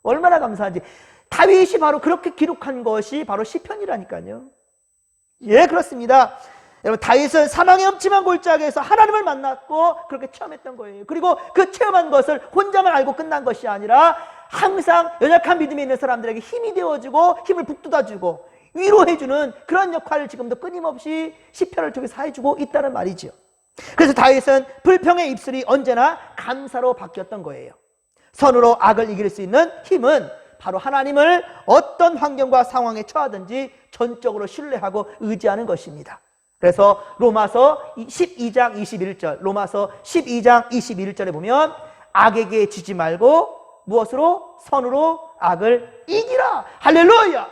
얼마나 감사한지. 다윗이 바로 그렇게 기록한 것이 바로 시편이라니까요. 예, 그렇습니다. 여러분, 다윗은 사망의 음침한 골짜기에서 하나님을 만났고 그렇게 체험했던 거예요. 그리고 그 체험한 것을 혼자만 알고 끝난 것이 아니라 항상 연약한 믿음에 있는 사람들에게 힘이 되어주고 힘을 북돋아주고 위로해주는 그런 역할을 지금도 끊임없이 시편을 통해서 해주고 있다는 말이죠. 그래서 다윗은 불평의 입술이 언제나 감사로 바뀌었던 거예요. 선으로 악을 이길 수 있는 힘은 바로 하나님을 어떤 환경과 상황에 처하든지 전적으로 신뢰하고 의지하는 것입니다. 그래서 로마서 12장 21절, 로마서 12장 21절에 보면 악에게 지지 말고 무엇으로? 선으로 악을 이기라. 할렐루야!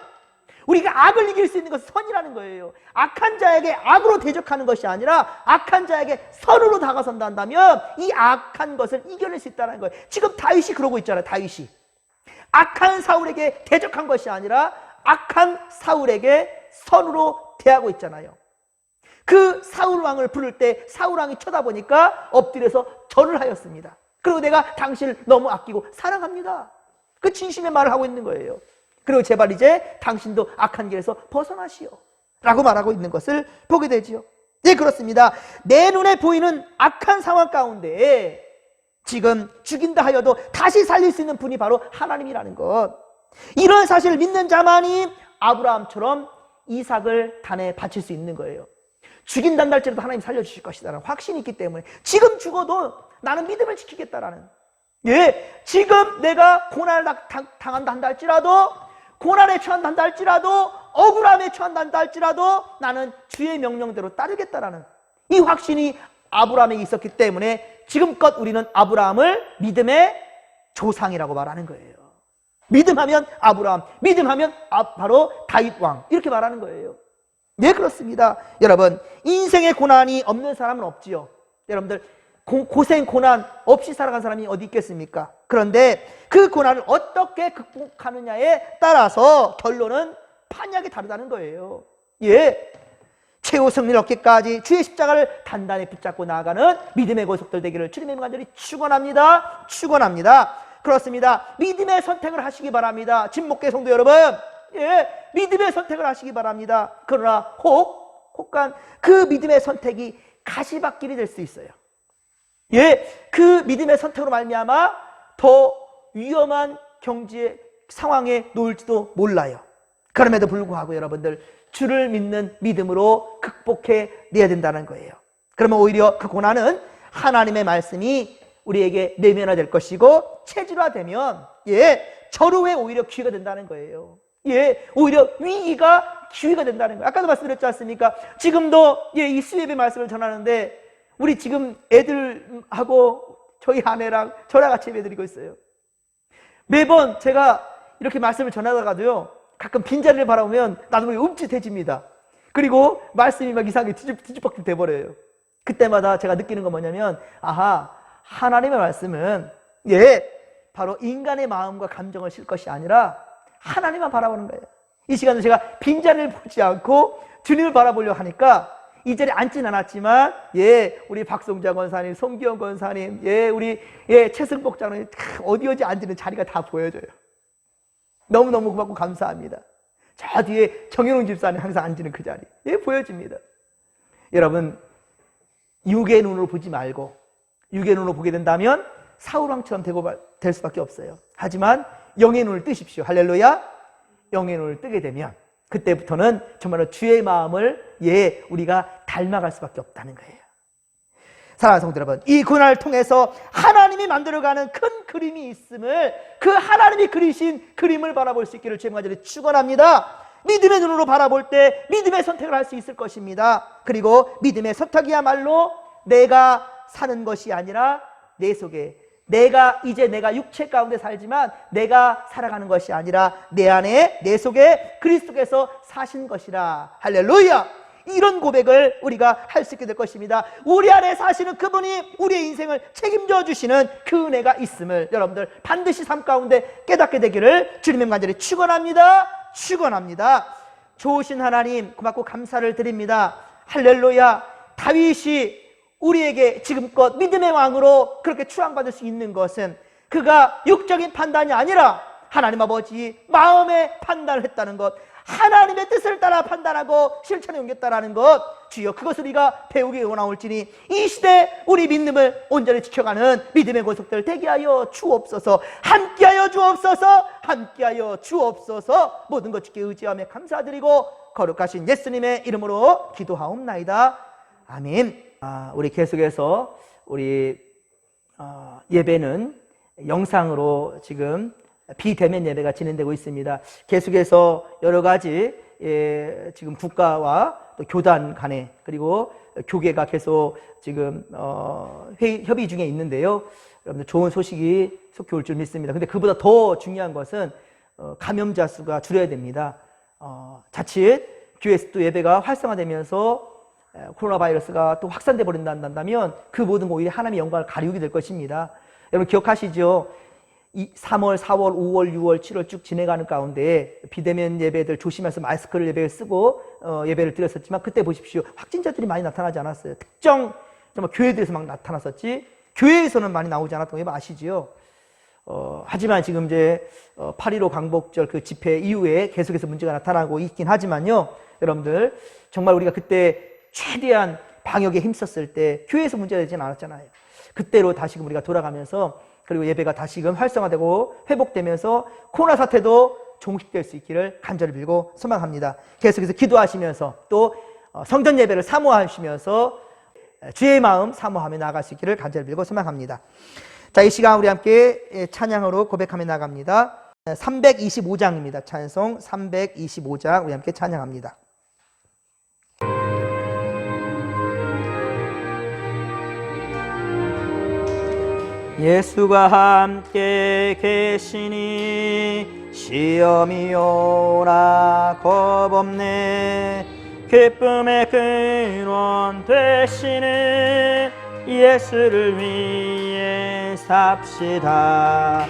우리가 악을 이길 수 있는 것은 선이라는 거예요. 악한 자에게 악으로 대적하는 것이 아니라 악한 자에게 선으로 다가선다 한다면 이 악한 것을 이겨낼 수 있다는 거예요. 지금 다윗이 그러고 있잖아요. 다윗이 악한 사울에게 대적한 것이 아니라 악한 사울에게 선으로 대하고 있잖아요. 그 사울 왕을 부를 때 사울 왕이 쳐다보니까 엎드려서 절을 하였습니다. 그리고 내가 당신을 너무 아끼고 사랑합니다. 그 진심의 말을 하고 있는 거예요. 그리고 제발 이제 당신도 악한 길에서 벗어나시오 라고 말하고 있는 것을 보게 되지요. 네, 그렇습니다. 내 눈에 보이는 악한 상황 가운데 지금 죽인다 하여도 다시 살릴 수 있는 분이 바로 하나님이라는 것, 이런 사실을 믿는 자만이 아브라함처럼 이삭을 단에 바칠 수 있는 거예요. 죽인다는 할지라도 하나님 살려주실 것이라는 확신이 있기 때문에 지금 죽어도 나는 믿음을 지키겠다라는, 예, 지금 내가 고난을 당한다 한다 할지라도, 고난에 처한다 한다 할지라도, 억울함에 처한다 한다 할지라도 나는 주의 명령대로 따르겠다라는 이 확신이 아브라함에게 있었기 때문에 지금껏 우리는 아브라함을 믿음의 조상이라고 말하는 거예요. 믿음하면 아브라함, 믿음하면 바로 다윗 왕, 이렇게 말하는 거예요. 네, 그렇습니다. 여러분, 인생의 고난이 없는 사람은 없지요. 여러분들, 고생 고난 없이 살아간 사람이 어디 있겠습니까? 그런데 그 고난을 어떻게 극복하느냐에 따라서 결론은 판약이 다르다는 거예요. 예, 최후 승리를 얻기까지 주의 십자가를 단단히 붙잡고 나아가는 믿음의 고속들 되기를 주님의 간절히 축원합니다. 축원합니다. 그렇습니다. 믿음의 선택을 하시기 바랍니다. 진목계 성도 여러분, 예, 믿음의 선택을 하시기 바랍니다. 그러나 혹간 그 믿음의 선택이 가시밭길이 될 수 있어요. 예, 그 믿음의 선택으로 말미암아 더 위험한 경제 상황에 놓일지도 몰라요. 그럼에도 불구하고 여러분들, 주를 믿는 믿음으로 극복해 내야 된다는 거예요. 그러면 오히려 그 고난은 하나님의 말씀이 우리에게 내면화될 것이고 체질화되면, 예, 절호에 오히려 기회가 된다는 거예요. 예, 오히려 위기가 기회가 된다는 거예요. 아까도 말씀드렸지 않습니까? 지금도, 예, 이 수예배 말씀을 전하는데 우리 지금 애들하고 저희 아내랑 저랑 같이 예배 드리고 있어요. 매번 제가 이렇게 말씀을 전하다가도요, 가끔 빈자리를 바라보면 나도 모르게 움찔해집니다. 그리고 말씀이 막 이상하게 뒤집박죽 돼버려요. 그때마다 제가 느끼는 건 뭐냐면, 아하, 하나님의 말씀은, 예, 바로 인간의 마음과 감정을 실 것이 아니라 하나님만 바라보는 거예요. 이 시간에 제가 빈자리를 보지 않고 주님을 바라보려고 하니까 이 자리에 앉진 않았지만, 예, 우리 박송자 권사님, 송기영 권사님, 예, 우리, 예, 최승복 장로님, 어디 앉는 자리가 다 보여져요. 너무너무 고맙고 감사합니다. 저 뒤에 정현웅 집사님 항상 앉는 그 자리, 예, 보여집니다. 여러분, 육의 눈으로 보지 말고 육의 눈으로 보게 된다면 사울왕처럼 될 수밖에 없어요. 하지만 영의 눈을 뜨십시오. 할렐루야. 영의 눈을 뜨게 되면 그때부터는 정말로 주의 마음을, 예, 우리가 닮아갈 수밖에 없다는 거예요. 사랑하는 성도 여러분, 이 고난을 통해서 하나님이 만들어가는 큰 그림이 있음을, 그 하나님이 그리신 그림을 바라볼 수 있기를 주의 간절히 축원합니다. 믿음의 눈으로 바라볼 때 믿음의 선택을 할 수 있을 것입니다. 그리고 믿음의 선택이야말로 내가 사는 것이 아니라 내 속에, 내가 육체 가운데 살지만 내가 살아가는 것이 아니라 내 안에, 내 속에 그리스도께서 사신 것이라. 할렐루야. 이런 고백을 우리가 할 수 있게 될 것입니다. 우리 안에 사시는 그분이 우리의 인생을 책임져 주시는 그 은혜가 있음을 여러분들 반드시 삶 가운데 깨닫게 되기를 주님의 간절히 축원합니다. 축원합니다. 좋으신 하나님 고맙고 감사를 드립니다. 할렐루야. 다윗이 우리에게 지금껏 믿음의 왕으로 그렇게 추앙받을 수 있는 것은 그가 육적인 판단이 아니라 하나님 아버지 마음의 판단을 했다는 것, 하나님의 뜻을 따라 판단하고 실천에 옮겼다라는 것, 주여 그것을 우리가 배우기 원하올지니 이 시대 우리 믿음을 온전히 지켜가는 믿음의 권속들 되게 하여 주옵소서. 함께하여 주옵소서. 함께하여 주옵소서. 모든 것 주께 의지하며 감사드리고 거룩하신 예수님의 이름으로 기도하옵나이다. 아멘. 우리 계속해서 우리 예배는 영상으로 지금 비대면 예배가 진행되고 있습니다. 계속해서 여러 가지 지금 국가와 또 교단 간에 그리고 교계가 계속 지금 협의 중에 있는데요. 여러분들 좋은 소식이 속히 올 줄 믿습니다. 근데 그보다 더 중요한 것은 감염자 수가 줄여야 됩니다. 자칫 교회에서 또 예배가 활성화되면서 코로나 바이러스가 또 확산돼 버린다면 그 모든 거 오히려 하나님의 영광을 가리우게 될 것입니다. 여러분 기억하시죠? 3월, 4월, 5월, 6월, 7월 쭉 지내가는 가운데 비대면 예배들 조심해서 마스크를 예배를 쓰고 예배를 드렸었지만 그때 보십시오. 확진자들이 많이 나타나지 않았어요. 특정 정말 교회들에서 막 나타났었지 교회에서는 많이 나오지 않았던 거 여러분 아시지요? 하지만 지금 이제 8.15 광복절 그 집회 이후에 계속해서 문제가 나타나고 있긴 하지만요. 여러분들 정말 우리가 그때 최대한 방역에 힘썼을 때 교회에서 문제가 되지는 않았잖아요. 그때로 다시금 우리가 돌아가면서 그리고 예배가 다시금 활성화되고 회복되면서 코로나 사태도 종식될 수 있기를 간절히 빌고 소망합니다. 계속해서 기도하시면서 또 성전 예배를 사모하시면서 주의 마음 사모하며 나아갈 수 있기를 간절히 빌고 소망합니다. 자, 이 시간 우리 함께 찬양으로 고백하며 나갑니다. 325장입니다. 찬송 325장 우리 함께 찬양합니다. 예수가 함께 계시니 시험이 오나 겁없네. 기쁨의 근원 되시는 예수를 위해 삽시다.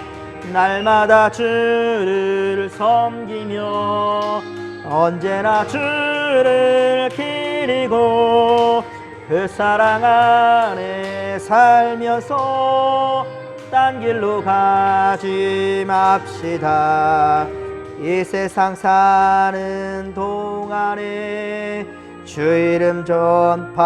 날마다 주를 섬기며 언제나 주를 기리고 그 사랑 안에 살면서 딴 길로 가지 맙시다. 이 세상 사는 동안에 주 이름 전파하면서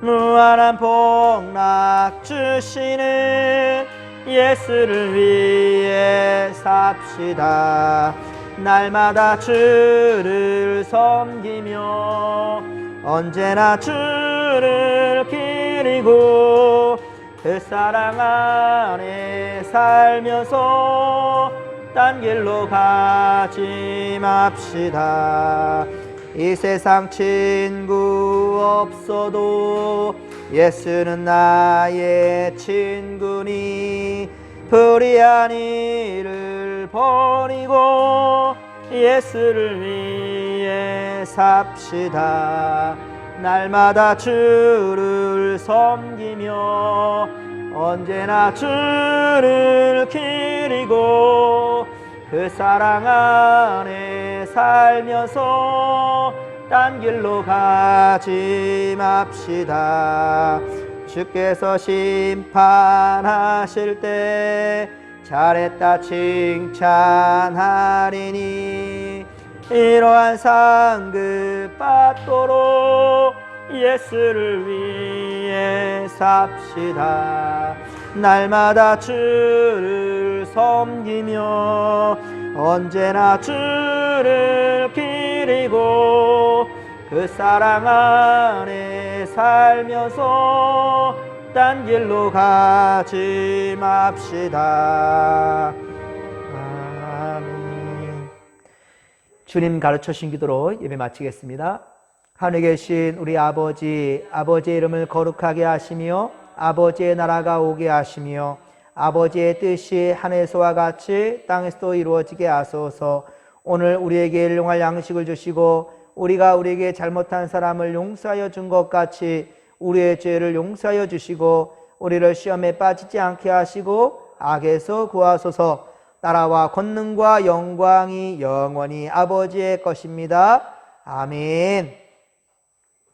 무한한 복락 주시는 예수를 위해 삽시다. 날마다 주를 섬기며 언제나 주를 기리고 그 사랑 안에 살면서 딴 길로 가지 맙시다. 이 세상 친구 없어도 예수는 나의 친구니 불의한 일을 버리고 예수를 위해 삽시다. 날마다 주를 섬기며 언제나 주를 기리고 그 사랑 안에 살면서 딴 길로 가지 맙시다. 주께서 심판하실 때 잘했다 칭찬하리니 이러한 상급 받도록 예수를 위해 삽시다. 날마다 주를 섬기며 언제나 주를 기리고 그 사랑 안에 살면서 딴 길로 가지 맙시다. 아멘. 주님 가르쳐 주신 기도로 예배 마치겠습니다. 하늘에 계신 우리 아버지, 아버지의 이름을 거룩하게 하시며 아버지의 나라가 오게 하시며 아버지의 뜻이 하늘에서와 같이 땅에서도 이루어지게 하소서. 오늘 우리에게 일용할 양식을 주시고 우리가 우리에게 잘못한 사람을 용서하여 준 것 같이 우리의 죄를 용서하여 주시고 우리를 시험에 빠지지 않게 하시고 악에서 구하소서. 나라와 권능과 영광이 영원히 아버지의 것입니다. 아멘.